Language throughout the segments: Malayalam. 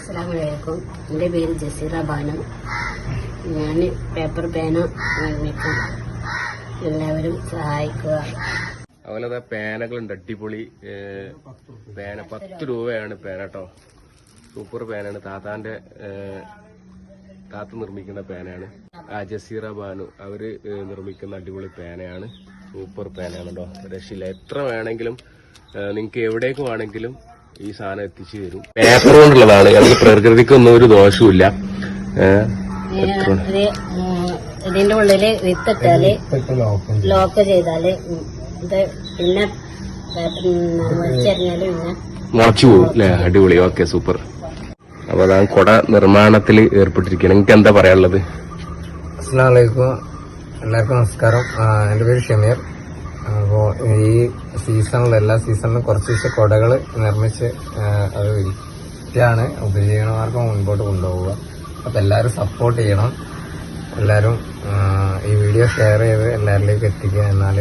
അസ്സലാമലൈക്കും. എൻ്റെ പേര് ജസീറ ബാനു. ഞാൻ പേപ്പർ പേന നിർമ്മിക്കും. എല്ലാവരും സഹായിക്കുക. അതുപോലെ പേനകളുണ്ട്, അടിപൊളി പേന. 10 രൂപയാണ് പേന കേട്ടോ. സൂപ്പർ പേനാണ്. താത്ത നിർമ്മിക്കുന്ന പേനയാണ്. ജസീറ ബാനു അവര് നിർമ്മിക്കുന്ന അടിപൊളി പേനയാണ്. സൂപ്പർ പേനയാണ് കേട്ടോ. രക്ഷയില്ല. എത്ര വേണമെങ്കിലും നിങ്ങൾക്ക് എവിടേക്ക് വേണമെങ്കിലും ഈ സാധനം എത്തിച്ചു തരും. പേപ്പർ കൊണ്ടുള്ളതാണ്. അത് പ്രകൃതിക്കൊന്നും ഒരു ദോഷവുമില്ല. ഇതിന്റെ ഉള്ളില് വിത്തിട്ടാല് ലോക്ക് ചെയ്താല് ഇത് പിന്നെ വലിച്ചെറിഞ്ഞാല് പിന്നെ മുളച്ചു പോകും അല്ലെ? അടിപൊളി. Okay, super. അപ്പൊ അതാണ് കുട നിർമ്മാണത്തിൽ ഏർപ്പെട്ടിരിക്കുകയാണ്. നിങ്ങൾക്ക് എന്താ പറയാനുള്ളത്? അസ്സലാമു അലൈക്കും. എല്ലാവർക്കും നമസ്കാരം. എന്റെ പേര് ഷമീർ. അപ്പോൾ ഈ എല്ലാ സീസണിലും കുറച്ച് കുടകൾ നിർമ്മിച്ച് അത് വിറ്റാണ് ഉപജീവനമാർഗം മുൻപോട്ട് കൊണ്ടുപോവുക. അപ്പോൾ എല്ലാവരും സപ്പോർട്ട് ചെയ്യണം. എല്ലാവരും ഈ വീഡിയോ ഷെയർ ചെയ്ത് എല്ലാവരിലേക്ക് എത്തിക്കുക. എന്നാൽ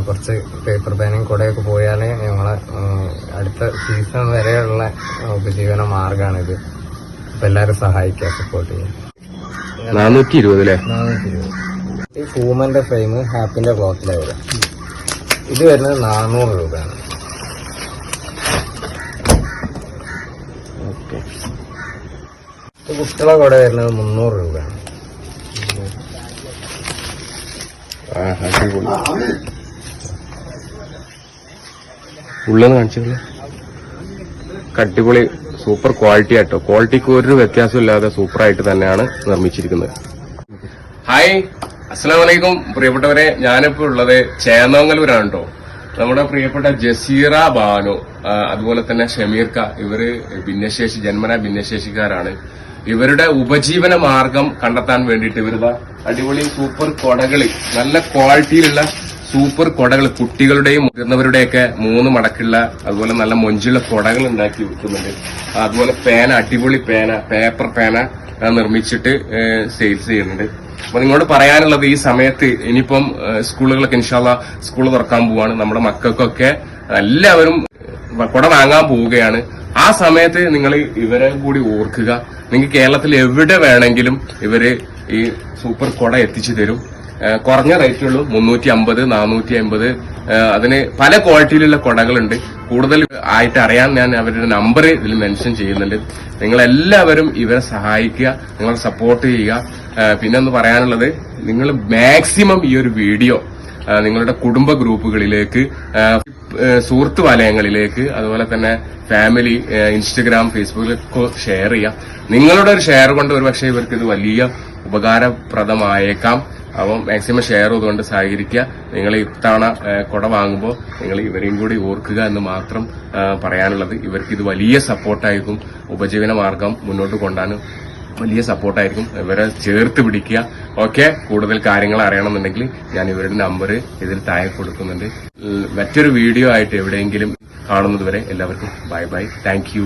കുറച്ച് പേപ്പർ പേനയും കുടയൊക്കെ പോയാൽ ഞങ്ങളെ അടുത്ത സീസൺ വരെയുള്ള ഉപജീവന മാർഗമാണിത്. അപ്പോൾ എല്ലാവരും സഹായിക്കുക, സപ്പോർട്ട് ചെയ്യുക. 420 അല്ലേ? 420. ഈ ഫൂമന്റെ ഫ്രെയിം ഹാപ്പിന്റെ ക്ലോത്തിലാണ് വരിക. ഇത് വരുന്നത് 400 രൂപയാണ്. കുട്ടികളെ കൂടെ വരുന്നത് 300 രൂപയാണ്. ഉള്ളെന്ന് കാണിച്ചല്ലേ? അടിപൊളി സൂപ്പർ ക്വാളിറ്റി ആട്ടോ. ക്വാളിറ്റിക്ക് ഒരു വ്യത്യാസമില്ലാതെ സൂപ്പറായിട്ട് തന്നെയാണ് നിർമ്മിച്ചിരിക്കുന്നത്. ഹായ്, അസ്സലാമു അലൈക്കും പ്രിയപ്പെട്ടവരെ. ഞാനിപ്പോ ഉള്ളത് ചേന്നോങ്ങലൂരാണ് കേട്ടോ. നമ്മുടെ പ്രിയപ്പെട്ട ജസീറ ബാനു അതുപോലെ തന്നെ ഷമീർക്ക, ഇവര് ജന്മനാ ഭിന്നശേഷിക്കാരാണ്. ഇവരുടെ ഉപജീവന മാർഗം കണ്ടെത്താൻ വേണ്ടിയിട്ട് ഇവരുടെ അടിപൊളി സൂപ്പർ കൊടകള്, നല്ല ക്വാളിറ്റിയിലുള്ള സൂപ്പർ കൊടകൾ, കുട്ടികളുടെയും മുതിർന്നവരുടെയൊക്കെ 3 മടക്കുള്ള അതുപോലെ നല്ല മൊഞ്ചുള്ള കൊടകൾ ഉണ്ടാക്കി വിൽക്കുന്നുണ്ട്. അതുപോലെ പേന, അടിപൊളി പേന, പേപ്പർ പേന നിർമ്മിച്ചിട്ട് സെയിൽസ് ചെയ്യുന്നുണ്ട്. അപ്പൊ നിങ്ങളോട് പറയാനുള്ളത്, ഈ സമയത്ത് ഇനിയിപ്പം സ്കൂളുകളൊക്കെ ഇൻഷാല്ലാ സ്കൂൾ തുറക്കാൻ പോവാണ്. നമ്മുടെ മക്കൾക്കൊക്കെ എല്ലാവരും കുട വാങ്ങാൻ പോവുകയാണ്. ആ സമയത്ത് നിങ്ങൾ ഇവരെ കൂടി ഓർക്കുക. നിങ്ങൾക്ക് കേരളത്തിൽ എവിടെ വേണമെങ്കിലും ഇവര് ഈ സൂപ്പർ കുട എത്തിച്ചു തരും. കുറഞ്ഞ റേറ്റുള്ളൂ, 350, 450. അതിന് പല ക്വാളിറ്റിയിലുള്ള കുടകളുണ്ട്. കൂടുതൽ ആയിട്ട് അറിയാൻ ഞാൻ അവരുടെ നമ്പർ ഇതിൽ മെൻഷൻ ചെയ്യുന്നുണ്ട്. നിങ്ങളെല്ലാവരും ഇവരെ സഹായിക്കുക, നിങ്ങൾ സപ്പോർട്ട് ചെയ്യുക. പിന്നെ ഒന്ന് പറയാനുള്ളത്, നിങ്ങൾ മാക്സിമം ഈ ഒരു വീഡിയോ നിങ്ങളുടെ കുടുംബ ഗ്രൂപ്പുകളിലേക്ക്, സുഹൃത്ത് വലയങ്ങളിലേക്ക്, അതുപോലെ തന്നെ ഫാമിലി, ഇൻസ്റ്റഗ്രാം, ഫേസ്ബുക്കിലൊക്കെ ഷെയർ ചെയ്യാം. നിങ്ങളുടെ ഒരു ഷെയർ കൊണ്ട് ഒരുപക്ഷെ ഇവർക്ക് ഇത് വലിയ ഉപകാരപ്രദമായേക്കാം. അപ്പം മാക്സിമം ഷെയർ ചെയ്തുകൊണ്ട് സഹകരിക്കുക. നിങ്ങൾ ഇത്തവണ കുട വാങ്ങുമ്പോൾ നിങ്ങൾ ഇവരെയും കൂടി ഓർക്കുക എന്ന് മാത്രം പറയാനുള്ളത്. ഇവർക്ക് ഇത് വലിയ സപ്പോർട്ടായിരിക്കും. ഉപജീവന മാർഗം മുന്നോട്ട് കൊണ്ടുപോകാനും വലിയ സപ്പോർട്ടായിരിക്കും. ഇവരെ ചേർത്ത് പിടിക്കുക. ഓക്കെ, കൂടുതൽ കാര്യങ്ങൾ അറിയണമെന്നുണ്ടെങ്കിൽ ഞാൻ ഇവരുടെ നമ്പർ ഇതിൽ താഴെ കൊടുക്കുന്നുണ്ട്. മറ്റൊരു വീഡിയോ ആയിട്ട് എവിടെയെങ്കിലും കാണുന്നത് വരെ എല്ലാവർക്കും ബൈ ബൈ. Thank you.